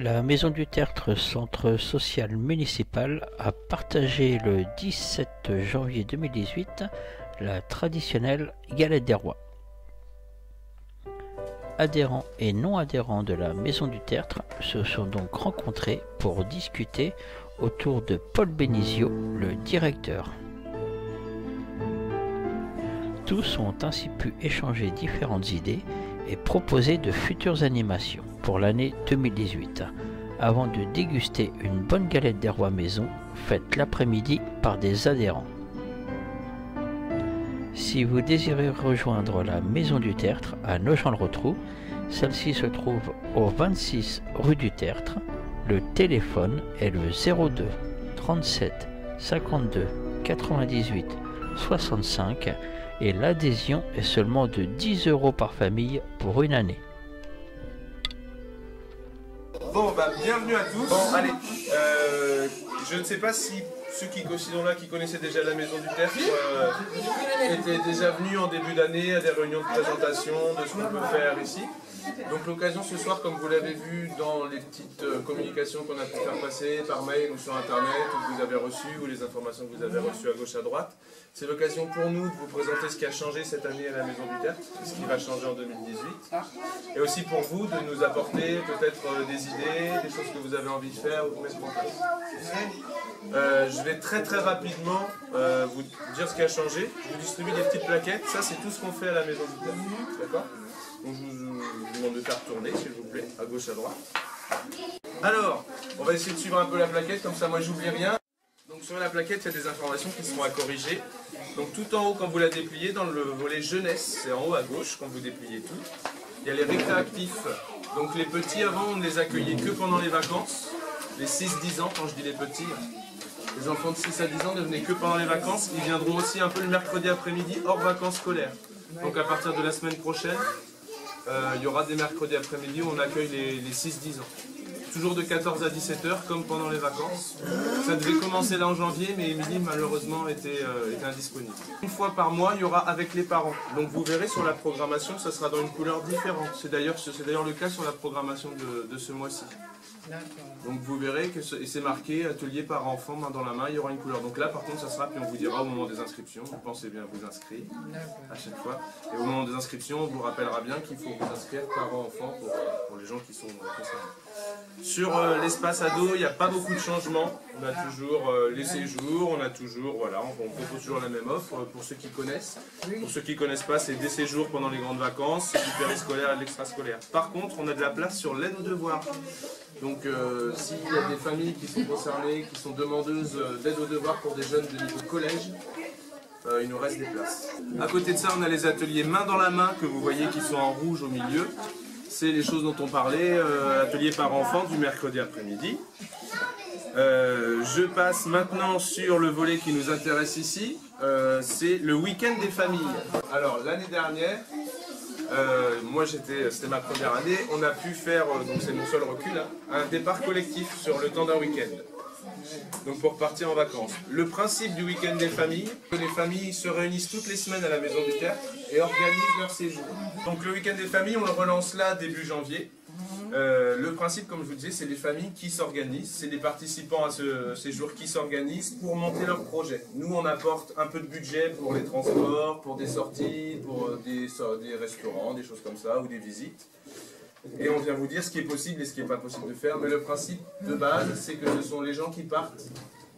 La Maison du Tertre, centre social municipal, a partagé le 17 janvier 2018 la traditionnelle galette des rois. Adhérents et non-adhérents de la Maison du Tertre se sont donc rencontrés pour discuter autour de Paul Bénizio, le directeur. Tous ont ainsi pu échanger différentes idées et proposer de futures animations pour l'année 2018, avant de déguster une bonne galette des rois maison faite l'après-midi par des adhérents. Si vous désirez rejoindre la Maison du Tertre à Nogent-le-Rotrou, celle-ci se trouve au 26 rue du Tertre. Le téléphone est le 02 37 52 98 65 et l'adhésion est seulement de 10 € par famille pour une année. Bon, bah, bienvenue à tous. Bon, allez, je ne sais pas si ceux qui sont là, qui connaissaient déjà la Maison du Tertre, étaient déjà venus en début d'année à des réunions de présentation de ce qu'on peut faire ici. Donc l'occasion ce soir, comme vous l'avez vu dans les petites communications qu'on a pu faire passer par mail ou sur internet, ou que vous avez reçues, ou les informations que vous avez reçues à gauche à droite, c'est l'occasion pour nous de vous présenter ce qui a changé cette année à la Maison du Tertre, ce qui va changer en 2018, et aussi pour vous de nous apporter peut-être des idées, des choses que vous avez envie de faire ou de mettre en place. Je vais très rapidement vous dire ce qui a changé. Je vous distribue des petites plaquettes, ça c'est tout ce qu'on fait à la Maison du Tertre, d'accord? Donc je vous demande de faire tourner, s'il vous plaît, à gauche, à droite. Alors, on va essayer de suivre un peu la plaquette, comme ça moi j'oublie rien. Donc sur la plaquette, il y a des informations qui seront à corriger. Donc tout en haut, quand vous la dépliez, dans le volet jeunesse, c'est en haut à gauche, quand vous dépliez tout. Il y a les récréatifs. Donc les petits, avant, on ne les accueillait que pendant les vacances. Les 6-10 ans, quand je dis les petits. Les enfants de 6 à 10 ans ne venaient que pendant les vacances. Ils viendront aussi un peu le mercredi après-midi, hors vacances scolaires. Donc à partir de la semaine prochaine, il y aura des mercredis après-midi où on accueille les 6-10 ans. Toujours de 14 à 17 h comme pendant les vacances. Ça devait commencer là en janvier, mais Émilie malheureusement était indisponible. Une fois par mois, il y aura avec les parents. Donc vous verrez sur la programmation, ça sera dans une couleur différente. C'est d'ailleurs le cas sur la programmation de ce mois-ci. Donc vous verrez que c'est marqué atelier par enfant, main dans la main, il y aura une couleur. Donc là par contre ça sera, puis on vous dira au moment des inscriptions, vous pensez bien vous inscrire à chaque fois. Et au moment des inscriptions, on vous rappellera bien qu'il faut vous inscrire parents-enfants pour les gens qui sont concernés. Sur l'espace ado, il n'y a pas beaucoup de changements. On a toujours les séjours, on a toujours, voilà, on propose toujours la même offre pour ceux qui connaissent. Pour ceux qui ne connaissent pas, c'est des séjours pendant les grandes vacances, du périscolaire et de l'extrascolaire. Par contre, on a de la place sur l'aide aux devoirs. Donc s'il y a des familles qui sont concernées, qui sont demandeuses d'aide aux devoirs pour des jeunes de niveau collège, il nous reste des places. À côté de ça, on a les ateliers main dans la main que vous voyez qui sont en rouge au milieu. C'est les choses dont on parlait, atelier par enfant du mercredi après-midi. Je passe maintenant sur le volet qui nous intéresse ici, c'est le week-end des familles. Alors l'année dernière, moi c'était ma première année, on a pu faire, donc c'est mon seul recul, hein, un départ collectif sur le temps d'un week-end. Donc pour partir en vacances. Le principe du week-end des familles, que les familles se réunissent toutes les semaines à la Maison du Tertre et organisent leur séjour. Donc le week-end des familles, on le relance là début janvier. Le principe, comme je vous disais, c'est les familles qui s'organisent, c'est les participants à ce séjour qui s'organisent pour monter leur projet. Nous, on apporte un peu de budget pour les transports, pour des sorties, pour des restaurants, des choses comme ça, ou des visites. Et on vient vous dire ce qui est possible et ce qui n'est pas possible de faire. Mais le principe de base, c'est que ce sont les gens qui partent,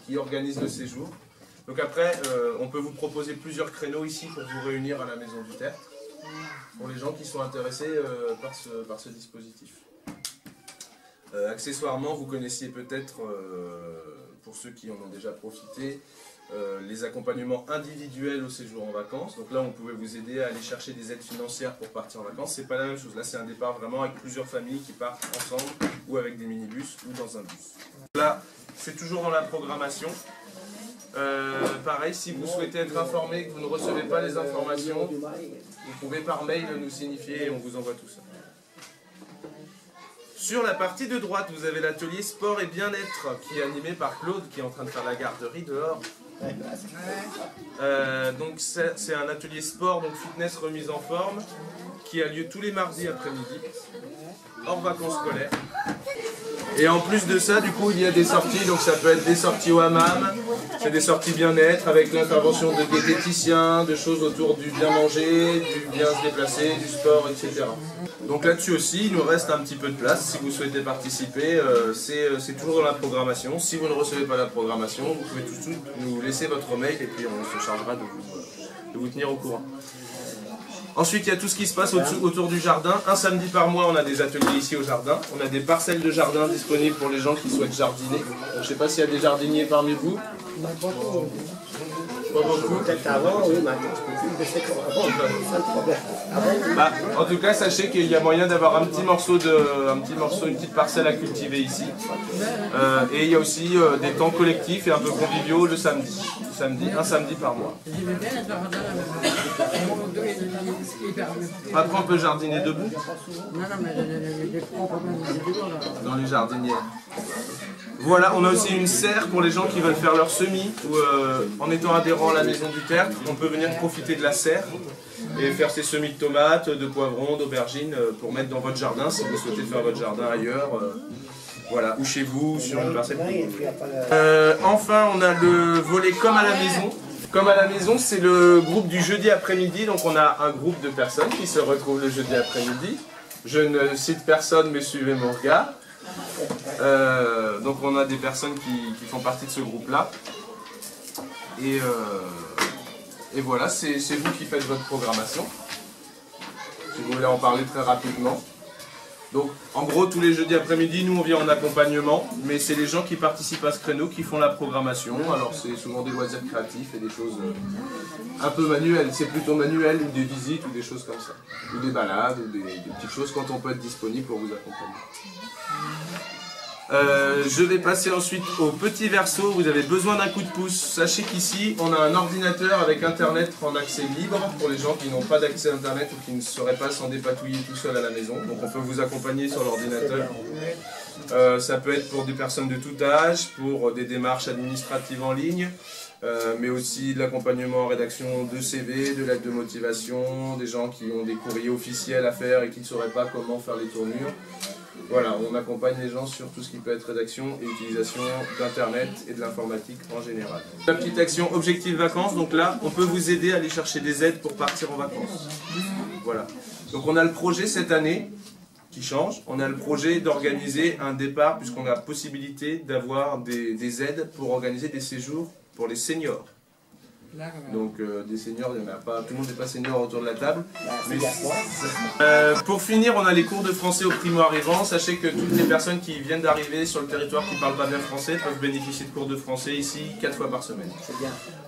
qui organisent le séjour. Donc après, on peut vous proposer plusieurs créneaux ici pour vous réunir à la Maison du Tertre, pour les gens qui sont intéressés par ce dispositif. Accessoirement, vous connaissiez peut-être, pour ceux qui en ont déjà profité, les accompagnements individuels au séjour en vacances. Donc là, on pouvait vous aider à aller chercher des aides financières pour partir en vacances. C'est pas la même chose. Là, c'est un départ vraiment avec plusieurs familles qui partent ensemble, ou avec des minibus, ou dans un bus. Là, c'est toujours dans la programmation. Pareil, si vous souhaitez être informé, que vous ne recevez pas les informations, vous pouvez par mail nous signifier et on vous envoie tout ça. Sur la partie de droite, vous avez l'atelier sport et bien-être qui est animé par Claude qui est en train de faire la garderie dehors. Donc c'est un atelier sport, donc fitness remise en forme, qui a lieu tous les mardis après-midi, hors vacances scolaires. Et en plus de ça, du coup, il y a des sorties, donc ça peut être des sorties au hammam, c'est des sorties bien-être avec l'intervention de diététiciens, de choses autour du bien manger, du bien se déplacer, du sport, etc. Donc là-dessus aussi, il nous reste un petit peu de place. Si vous souhaitez participer, c'est toujours dans la programmation. Si vous ne recevez pas la programmation, vous pouvez tout de suite nous laisser votre mail et puis on se chargera de vous tenir au courant. Ensuite, il y a tout ce qui se passe autour du jardin. Un samedi par mois, on a des ateliers ici au jardin. On a des parcelles de jardin disponibles pour les gens qui souhaitent jardiner. Je ne sais pas s'il y a des jardiniers parmi vous. Pas beaucoup. Peut-être avant, oui, maintenant je sais qu'avant, c'est un problème. Bah, en tout cas, sachez qu'il y a moyen d'avoir un petit morceau, une petite parcelle à cultiver ici. Et il y a aussi des temps collectifs et un peu conviviaux le samedi. Un samedi par mois. Après, on peut jardiner debout. Dans les jardinières. Voilà, on a aussi une serre pour les gens qui veulent faire leur semis, ou en étant adhérent à la maison du Tertre, on peut venir profiter de la serre et faire ses semis de tomates, de poivrons, d'aubergines pour mettre dans votre jardin si vous souhaitez faire votre jardin ailleurs, voilà, ou chez vous, ou sur une parcelle. Enfin, on a le volet comme à la maison. Comme à la maison, c'est le groupe du jeudi après-midi, donc on a un groupe de personnes qui se retrouvent le jeudi après-midi. Je ne cite personne, mais suivez mon regard. Donc on a des personnes qui font partie de ce groupe-là. Et voilà, c'est vous qui faites votre programmation. Si vous voulez en parler très rapidement. Donc en gros, tous les jeudis après-midi, nous on vient en accompagnement, mais c'est les gens qui participent à ce créneau qui font la programmation. Alors c'est souvent des loisirs créatifs et des choses un peu manuelles. C'est plutôt manuel, ou des visites, ou des choses comme ça. Ou des balades, ou des petites choses quand on peut être disponible pour vous accompagner. Je vais passer ensuite au petit verso. Vous avez besoin d'un coup de pouce. Sachez qu'ici, on a un ordinateur avec Internet en accès libre pour les gens qui n'ont pas d'accès à Internet ou qui ne sauraient pas s'en dépatouiller tout seul à la maison. Donc on peut vous accompagner sur l'ordinateur. Ça peut être pour des personnes de tout âge, pour des démarches administratives en ligne, mais aussi de l'accompagnement en rédaction de CV, de lettres de motivation, des gens qui ont des courriers officiels à faire et qui ne sauraient pas comment faire les tournures. Voilà, on accompagne les gens sur tout ce qui peut être rédaction et utilisation d'Internet et de l'informatique en général. La petite action Objectif Vacances, donc là, on peut vous aider à aller chercher des aides pour partir en vacances. Voilà. Donc on a le projet cette année qui change. On a le projet d'organiser un départ, puisqu'on a la possibilité d'avoir des aides pour organiser des séjours pour les seniors. Donc des seniors, il n'y en a pas, tout le monde n'est pas senior autour de la table. Mais, pour finir, on a les cours de français aux primo-arrivants. Sachez que toutes les personnes qui viennent d'arriver sur le territoire qui ne parlent pas bien français peuvent bénéficier de cours de français ici 4 fois par semaine.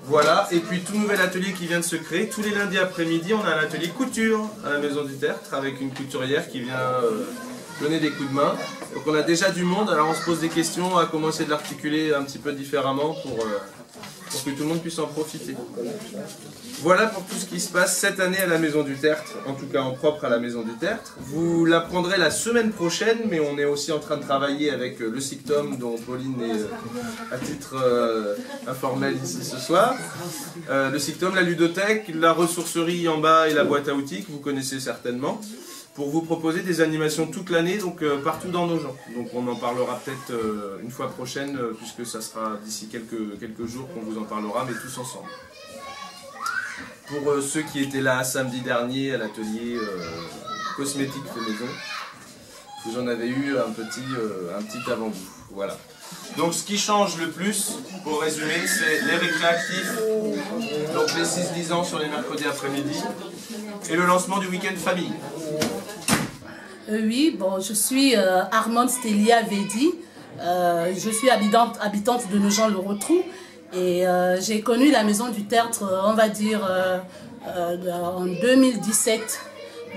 Voilà, et puis tout nouvel atelier qui vient de se créer. Tous les lundis après-midi, on a un atelier couture à la maison du Tertre avec une couturière qui vient donner des coups de main. Donc on a déjà du monde, alors on se pose des questions à comment essayer de l'articuler un petit peu différemment pour que tout le monde puisse en profiter. Voilà pour tout ce qui se passe cette année à la Maison du Tertre, en tout cas en propre à la Maison du Tertre. Vous l'apprendrez la semaine prochaine, mais on est aussi en train de travailler avec le SICTOM, dont Pauline est à titre informel ici ce soir. Le SICTOM, la ludothèque, la ressourcerie en bas et la boîte à outils, que vous connaissez certainement, pour vous proposer des animations toute l'année, donc partout dans nos gens. Donc on en parlera peut-être une fois prochaine, puisque ça sera d'ici quelques jours qu'on vous en parlera, mais tous ensemble. Pour ceux qui étaient là samedi dernier à l'atelier cosmétique fait maison, vous en avez eu un petit avant-goût. Voilà. Donc ce qui change le plus, pour résumer, c'est les récréatifs, donc les 6-10 ans sur les mercredis après-midi, et le lancement du week-end famille. Oui, bon, je suis Armande Stélia Védi, je suis habitante de Nogent-le-Rotrou et j'ai connu la Maison du Tertre, on va dire, en 2017.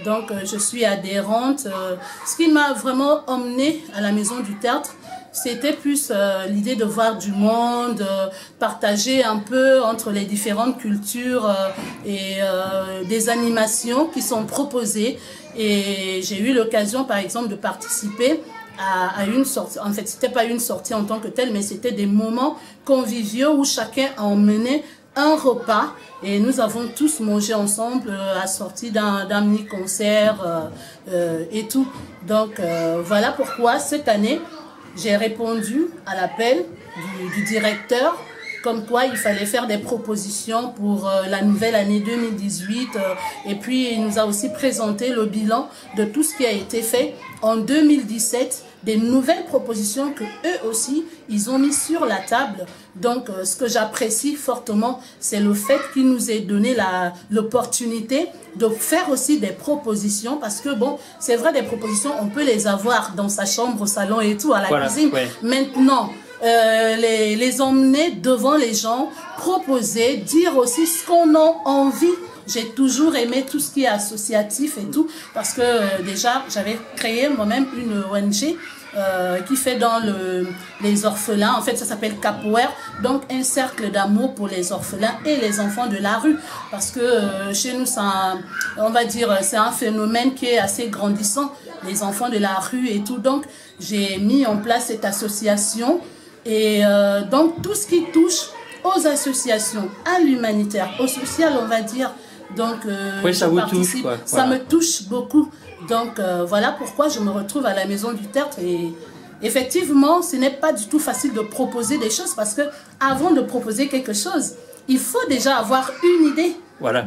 Donc je suis adhérente. Ce qui m'a vraiment emmenée à la Maison du Tertre, c'était plus l'idée de voir du monde, partager un peu entre les différentes cultures et des animations qui sont proposées. Et j'ai eu l'occasion, par exemple, de participer à une sortie. En fait, c'était pas une sortie en tant que telle, mais c'était des moments conviviaux où chacun a emmené un repas et nous avons tous mangé ensemble assortis d'un mini-concert et tout. Donc, voilà pourquoi cette année, j'ai répondu à l'appel du directeur, comme quoi il fallait faire des propositions pour la nouvelle année 2018. Et puis, il nous a aussi présenté le bilan de tout ce qui a été fait en 2017, des nouvelles propositions que eux aussi, ils ont mis sur la table. Donc, ce que j'apprécie fortement, c'est le fait qu'il nous ait donné l'opportunité de faire aussi des propositions. Parce que, bon, c'est vrai, des propositions, on peut les avoir dans sa chambre, au salon et tout, à la cuisine. Ouais. Maintenant, les emmener devant les gens, proposer, dire aussi ce qu'on a envie. J'ai toujours aimé tout ce qui est associatif et tout, parce que déjà, j'avais créé moi-même une ONG qui fait dans les orphelins. En fait, ça s'appelle Capoeira, donc un cercle d'amour pour les orphelins et les enfants de la rue. Parce que chez nous, on va dire, c'est un phénomène qui est assez grandissant, les enfants de la rue et tout. Donc, j'ai mis en place cette association. Et donc, tout ce qui touche aux associations, à l'humanitaire, au social, on va dire. Donc, oui, ça vous touche, quoi. Ça me touche beaucoup. Donc, voilà pourquoi je me retrouve à la Maison du Tertre. Et effectivement, ce n'est pas du tout facile de proposer des choses parce que avant de proposer quelque chose, il faut déjà avoir une idée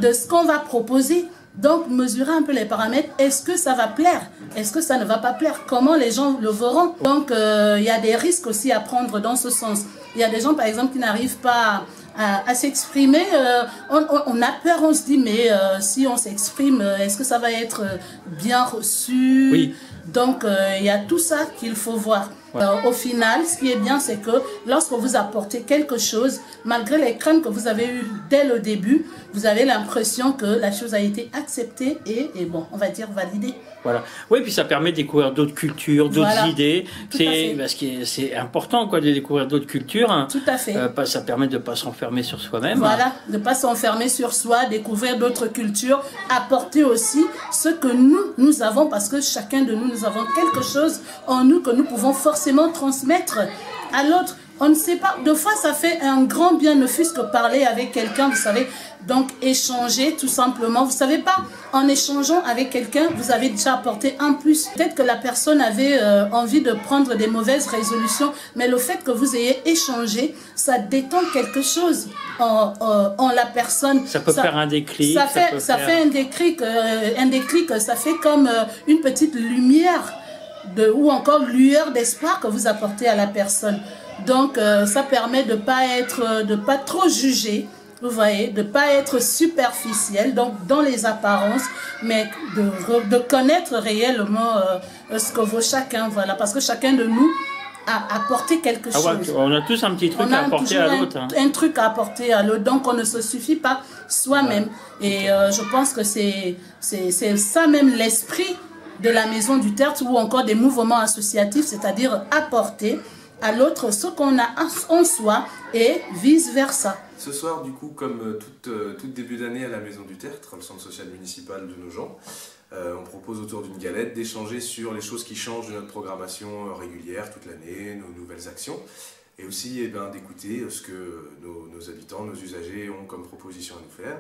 de ce qu'on va proposer. Donc, mesurer un peu les paramètres. Est-ce que ça va plaire? Est-ce que ça ne va pas plaire? Comment les gens le verront? Donc, il y a des risques aussi à prendre dans ce sens. Il y a des gens, par exemple, qui n'arrivent pas à s'exprimer. On a peur, on se dit, mais si on s'exprime, est-ce que ça va être bien reçu? Oui. Donc, il y a tout ça qu'il faut voir. Au final, ce qui est bien, c'est que lorsque vous apportez quelque chose, malgré les craintes que vous avez eues dès le début, vous avez l'impression que la chose a été acceptée et bon, on va dire validée. Voilà. Oui, puis ça permet de découvrir d'autres cultures, d'autres idées. C'est important quoi, de découvrir d'autres cultures. Hein. Tout à fait. Ça permet de ne pas s'enfermer sur soi-même. Voilà, de ne pas s'enfermer sur soi, découvrir d'autres cultures, apporter aussi ce que nous avons, parce que chacun de nous avons quelque chose en nous que nous pouvons forcément transmettre à l'autre. On ne sait pas, deux fois ça fait un grand bien, ne fût-ce que parler avec quelqu'un, vous savez, donc échanger tout simplement. Vous savez pas, en échangeant avec quelqu'un, vous avez déjà apporté un plus. Peut-être que la personne avait envie de prendre des mauvaises résolutions, mais le fait que vous ayez échangé, ça détend quelque chose en la personne. Ça peut faire un déclic. Ça fait un déclic, ça fait comme une petite lumière ou encore lueur d'espoir que vous apportez à la personne. Donc, ça permet de pas trop juger, vous voyez, de pas être superficiel, donc dans les apparences, mais de connaître réellement ce que vaut chacun, voilà, parce que chacun de nous a apporté quelque chose. Ouais, on a tous un petit truc à apporter à l'autre. Un truc à apporter à l'autre, donc on ne se suffit pas soi-même. Et je pense que c'est ça même l'esprit de la Maison du Tertre ou encore des mouvements associatifs, c'est-à-dire apporter à l'autre ce qu'on a en soi et vice-versa. Ce soir, du coup, comme tout début d'année à la Maison du Tertre, le centre social municipal de Nogent, on propose autour d'une galette d'échanger sur les choses qui changent de notre programmation régulière toute l'année, nos nouvelles actions, et aussi d'écouter ce que nos habitants, nos usagers ont comme proposition à nous faire.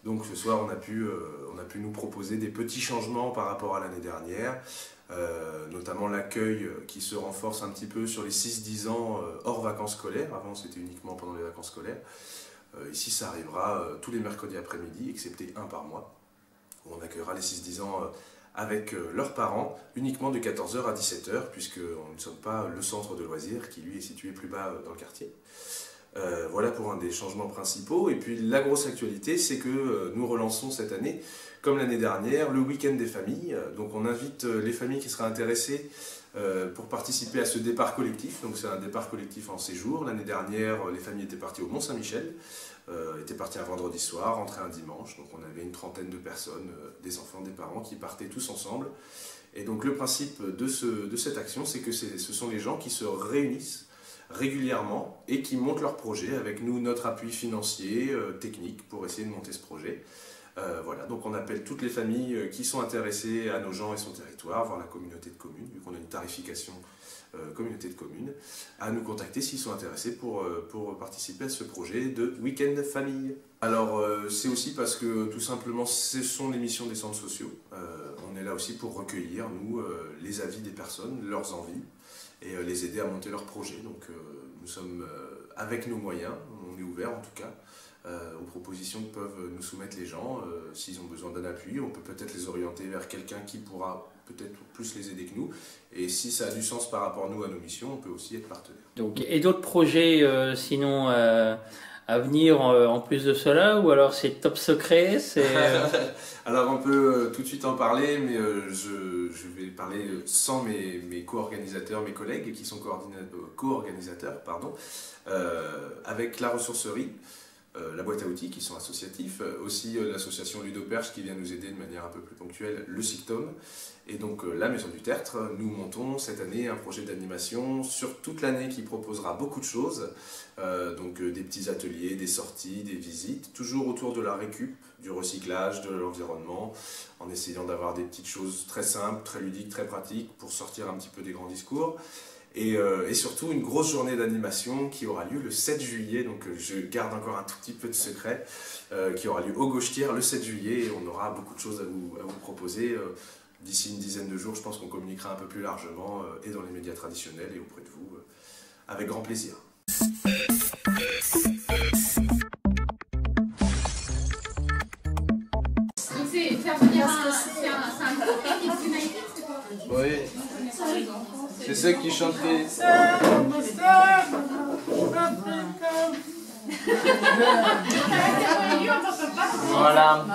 Donc ce soir, on a pu nous proposer des petits changements par rapport à l'année dernière, notamment l'accueil qui se renforce un petit peu sur les 6-10 ans hors vacances scolaires. Avant, c'était uniquement pendant les vacances scolaires. Ici, ça arrivera tous les mercredis après-midi, excepté un par mois, où on accueillera les 6-10 ans avec leurs parents, uniquement de 14 h à 17 h, puisque nous ne sommes pas le centre de loisirs qui, lui, est situé plus bas dans le quartier. Voilà pour un des changements principaux. Et puis la grosse actualité, c'est que nous relançons cette année, comme l'année dernière, le week-end des familles. Donc on invite les familles qui seraient intéressées pour participer à ce départ collectif. Donc c'est un départ collectif en séjour. L'année dernière, les familles étaient parties au Mont-Saint-Michel, étaient parties un vendredi soir, rentraient un dimanche. Donc on avait une trentaine de personnes, des enfants, des parents, qui partaient tous ensemble. Et donc le principe de cette action, c'est que ce sont les gens qui se réunissent régulièrement et qui montent leur projet avec nous, notre appui financier, technique pour essayer de monter ce projet. Voilà, donc on appelle toutes les familles qui sont intéressées à Nogent et son territoire, voire la communauté de communes, vu qu'on a une tarification communauté de communes, à nous contacter s'ils sont intéressés pour participer à ce projet de week-end famille. Alors c'est aussi parce que tout simplement ce sont les missions des centres sociaux. On est là aussi pour recueillir, nous, les avis des personnes, leurs envies. et les aider à monter leur projet. Donc nous sommes avec nos moyens, on est ouvert en tout cas, aux propositions que peuvent nous soumettre les gens. S'ils ont besoin d'un appui, on peut peut-être les orienter vers quelqu'un qui pourra peut-être plus les aider que nous. Et si ça a du sens par rapport nous à nos missions, on peut aussi être partenaire. Donc, et d'autres projets sinon à venir en plus de cela, ou alors c'est top secret? Alors on peut tout de suite en parler, mais je vais parler sans mes co-organisateurs, mes collègues qui sont co-organisateurs, avec la ressourcerie, la boîte à outils qui sont associatifs, aussi l'association Ludoperche qui vient nous aider de manière un peu plus ponctuelle, le SICTOM, et donc la Maison du Tertre. Nous montons cette année un projet d'animation sur toute l'année qui proposera beaucoup de choses, donc des petits ateliers, des sorties, des visites, toujours autour de la récup, du recyclage, de l'environnement, en essayant d'avoir des petites choses très simples, très ludiques, très pratiques pour sortir un petit peu des grands discours. Et surtout une grosse journée d'animation qui aura lieu le 7 juillet, donc je garde encore un tout petit peu de secret, qui aura lieu au Gauchetière le 7 juillet, et on aura beaucoup de choses à vous proposer. D'ici une dizaine de jours, je pense qu'on communiquera un peu plus largement, et dans les médias traditionnels et auprès de vous, avec grand plaisir. Donc c'est faire venir un groupe Kids United, c'est quoi? Oui, c'est ceux qui chantaient. Voilà.